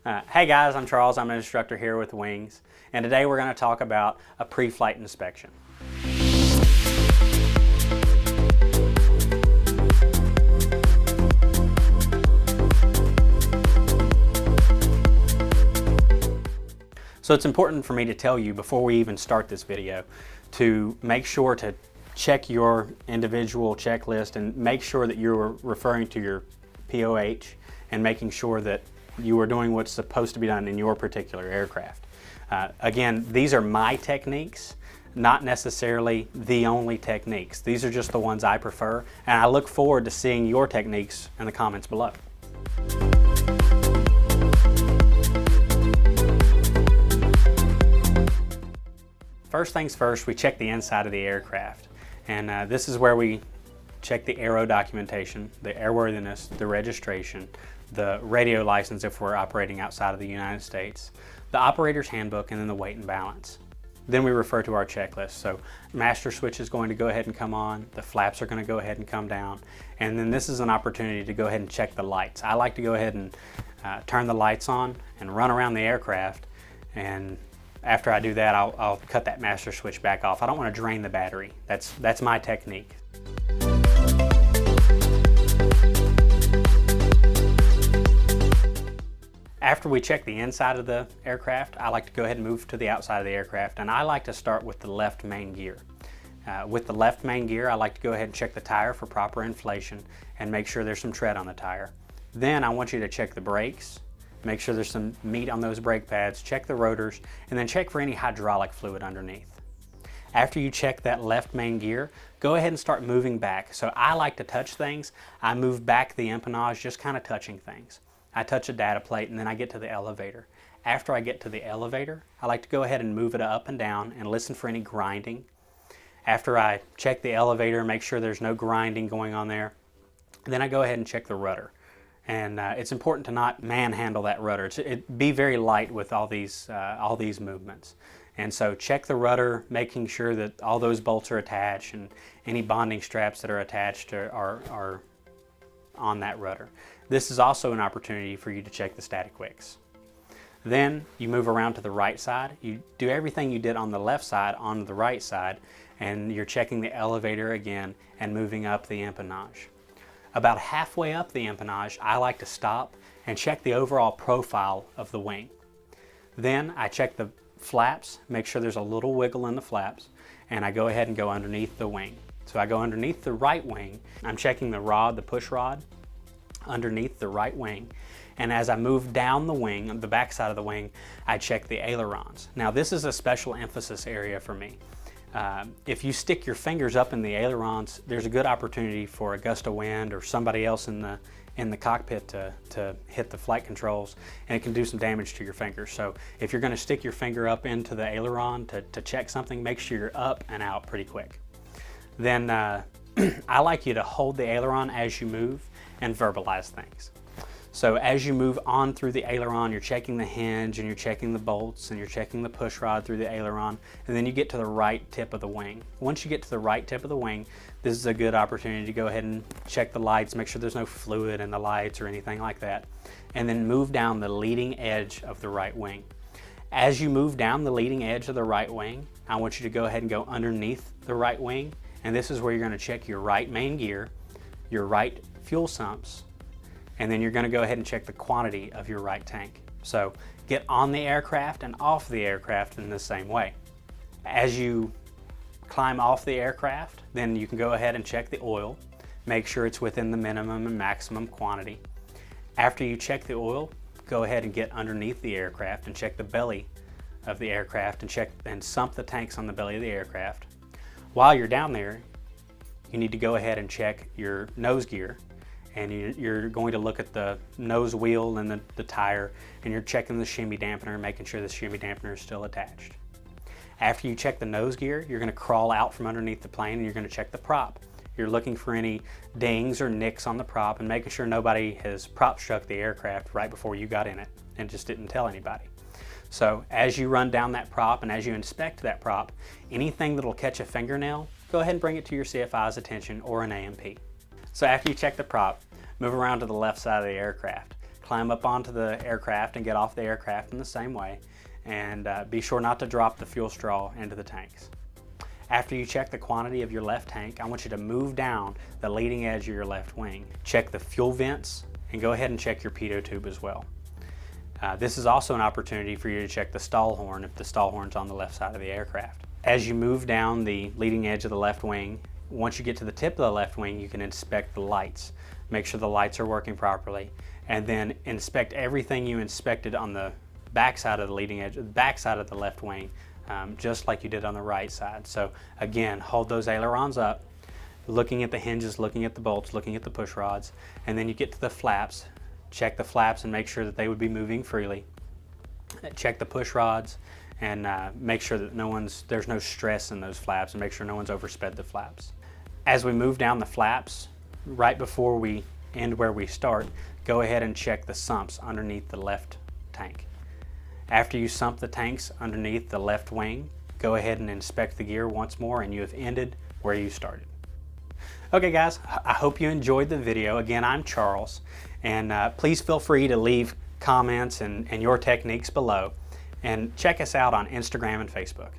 Hey guys, I'm Charles. I'm an instructor here with Wings, and today we're going to talk about a pre-flight inspection. So it's important for me to tell you before we even start this video to make sure to check your individual checklist and make sure that you're referring to your POH and making sure that you are doing what's supposed to be done in your particular aircraft. Again, these are my techniques, not necessarily the only techniques. These are just the ones I prefer, and I look forward to seeing your techniques in the comments below. First things first, we check the inside of the aircraft, and this is where we check the aero documentation, the airworthiness, the registration, the radio license if we're operating outside of the United States, the operator's handbook, and then the weight and balance. Then we refer to our checklist. So master switch is going to go ahead and come on, the flaps are going to go ahead and come down, and then this is an opportunity to go ahead and check the lights. I like to go ahead and turn the lights on and run around the aircraft, and after I do that, I'll cut that master switch back off. I don't want to drain the battery. That's my technique. After we check the inside of the aircraft, I like to go ahead and move to the outside of the aircraft, and I like to start with the left main gear. With the left main gear, I like to go ahead and check the tire for proper inflation and make sure there's some tread on the tire. Then I want you to check the brakes, make sure there's some meat on those brake pads, check the rotors, and then check for any hydraulic fluid underneath. After you check that left main gear, go ahead and start moving back. So I like to touch things. I move back the empennage, just kind of touching things. I touch a data plate and then I get to the elevator. After I get to the elevator, I like to go ahead and move it up and down and listen for any grinding. After I check the elevator and make sure there's no grinding going on there, then I go ahead and check the rudder. And it's important to not manhandle that rudder. Be very light with all these movements. And so check the rudder, making sure that all those bolts are attached and any bonding straps that are attached are on that rudder. This is also an opportunity for you to check the static wicks. Then you move around to the right side. You do everything you did on the left side onto the right side, and you're checking the elevator again and moving up the empennage. About halfway up the empennage, I like to stop and check the overall profile of the wing. Then I check the flaps, make sure there's a little wiggle in the flaps, and I go ahead and go underneath the wing. So I go underneath the right wing. I'm checking the rod, the push rod, underneath the right wing. And as I move down the wing, the back side of the wing, I check the ailerons. Now this is a special emphasis area for me. If you stick your fingers up in the ailerons, there's a good opportunity for a gust of wind or somebody else in the cockpit to hit the flight controls, and it can do some damage to your fingers. So if you're going to stick your finger up into the aileron to check something, make sure you're up and out pretty quick. Then I like you to hold the aileron as you move and verbalize things. So as you move on through the aileron, you're checking the hinge and you're checking the bolts and you're checking the push rod through the aileron, and then you get to the right tip of the wing. Once you get to the right tip of the wing, this is a good opportunity to go ahead and check the lights, make sure there's no fluid in the lights or anything like that, and then move down the leading edge of the right wing. As you move down the leading edge of the right wing, I want you to go ahead and go underneath the right wing, and this is where you're going to check your right main gear, your right fuel sumps, and then you're going to go ahead and check the quantity of your right tank. So get on the aircraft and off the aircraft in the same way. As you climb off the aircraft, then you can go ahead and check the oil, make sure it's within the minimum and maximum quantity. After you check the oil, go ahead and get underneath the aircraft and check the belly of the aircraft and sump the tanks on the belly of the aircraft. While you're down there, you need to go ahead and check your nose gear, and you're going to look at the nose wheel and the tire, and you're checking the shimmy dampener, making sure the shimmy dampener is still attached. After you check the nose gear, you're going to crawl out from underneath the plane and you're going to check the prop. You're looking for any dings or nicks on the prop and making sure nobody has prop struck the aircraft right before you got in it and just didn't tell anybody. So as you run down that prop and as you inspect that prop, anything that'll catch a fingernail, go ahead and bring it to your CFI's attention or an AMP. So after you check the prop, move around to the left side of the aircraft. climb up onto the aircraft and get off the aircraft in the same way. And be sure not to drop the fuel straw into the tanks. After you check the quantity of your left tank, I want you to move down the leading edge of your left wing. Check the fuel vents and go ahead and check your pitot tube as well. This is also an opportunity for you to check the stall horn if the stall horn's on the left side of the aircraft. As you move down the leading edge of the left wing, once you get to the tip of the left wing, you can inspect the lights. Make sure the lights are working properly, and then inspect everything you inspected on the back side of the leading edge, the back side of the left wing, just like you did on the right side. So again, hold those ailerons up, looking at the hinges, looking at the bolts, looking at the push rods, and then you get to the flaps. Check the flaps and make sure that they would be moving freely. Check the push rods and make sure that there's no stress in those flaps, and make sure no one's oversped the flaps. As we move down the flaps, right before we end where we start, go ahead and check the sumps underneath the left tank. After you sump the tanks underneath the left wing, go ahead and inspect the gear once more, and you have ended where you started. Okay guys, I hope you enjoyed the video. Again, I'm Charles, and please feel free to leave comments and your techniques below, and check us out on Instagram and Facebook.